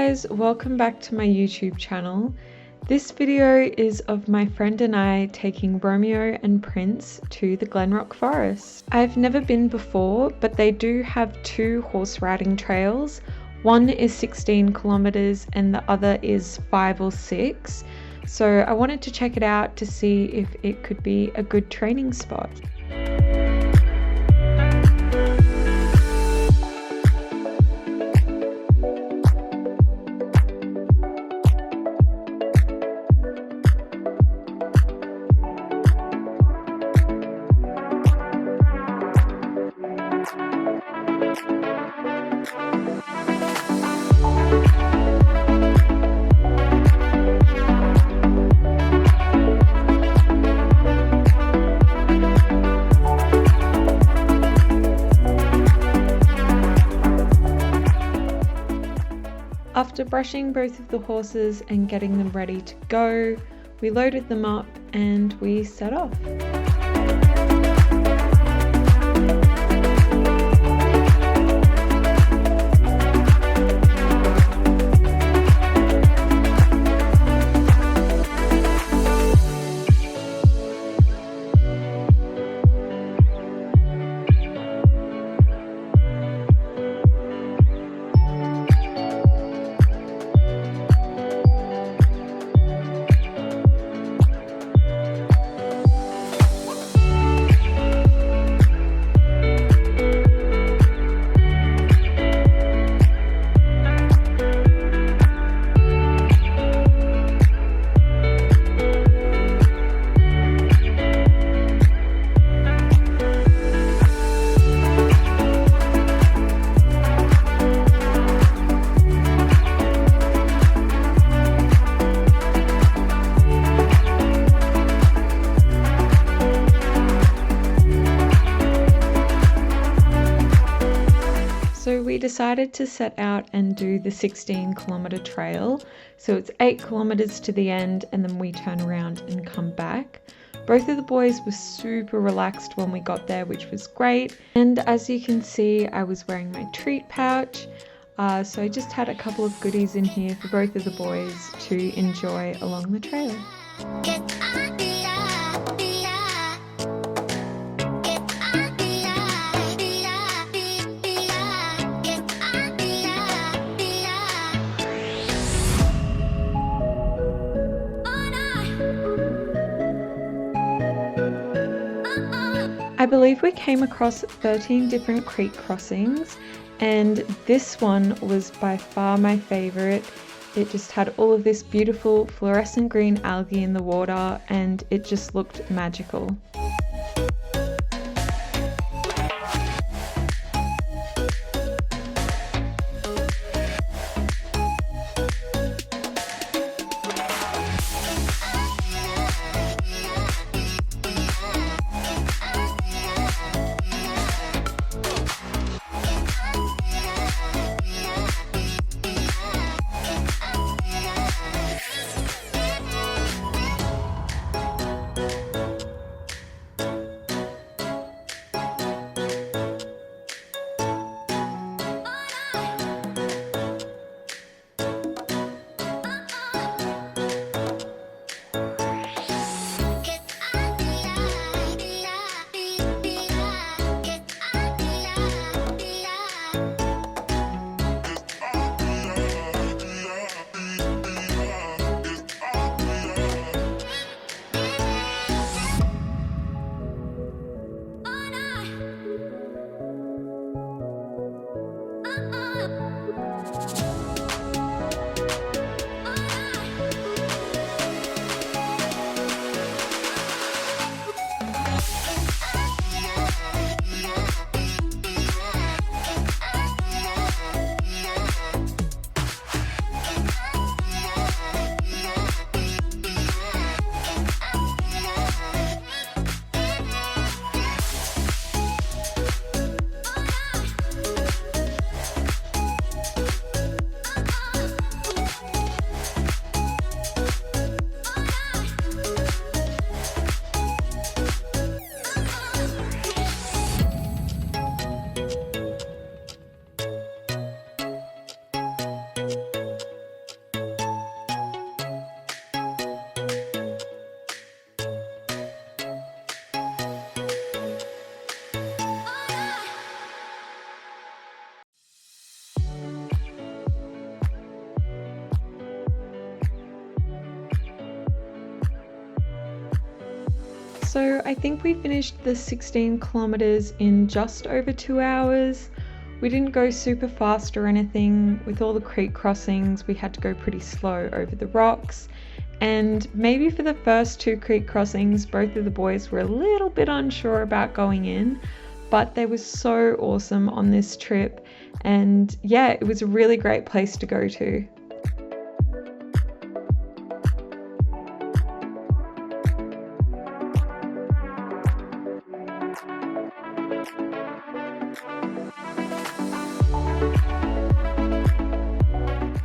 guys, welcome back to my YouTube channel. This video is of my friend and I taking Romeo and Prince to the Glen Rock Forest. I've never been before, but they do have two horse riding trails. One is 16 kilometers and the other is 5 or 6. So I wanted to check it out to see if it could be a good training spot. After brushing both of the horses and getting them ready to go, we loaded them up and we set off. So we decided to set out and do the 16-kilometer trail. So it's 8 kilometers to the end and then we turn around and come back. Both of the boys were super relaxed when we got there, which was great. And as you can see, I was wearing my treat pouch. So I just had a couple of goodies in here for both of the boys to enjoy along the trail. I believe we came across 13 different creek crossings, and this one was by far my favorite. It just had all of this beautiful fluorescent green algae in the water and it just looked magical. So I think we finished the 16 kilometers in just over 2 hours. We didn't go super fast or anything. With all the creek crossings, we had to go pretty slow over the rocks. And maybe for the first 2 creek crossings, both of the boys were a little bit unsure about going in, but they were so awesome on this trip. And yeah, it was a really great place to go to.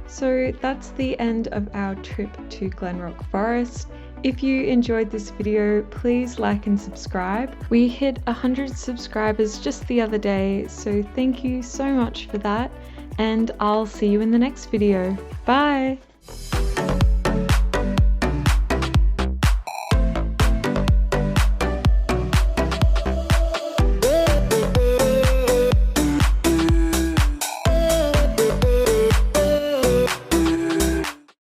So that's the end of our trip to Glen Rock Forest. If you enjoyed this video, please like and subscribe. We hit 100 subscribers just the other day, so thank you so much for that, and I'll see you in the next video. Bye!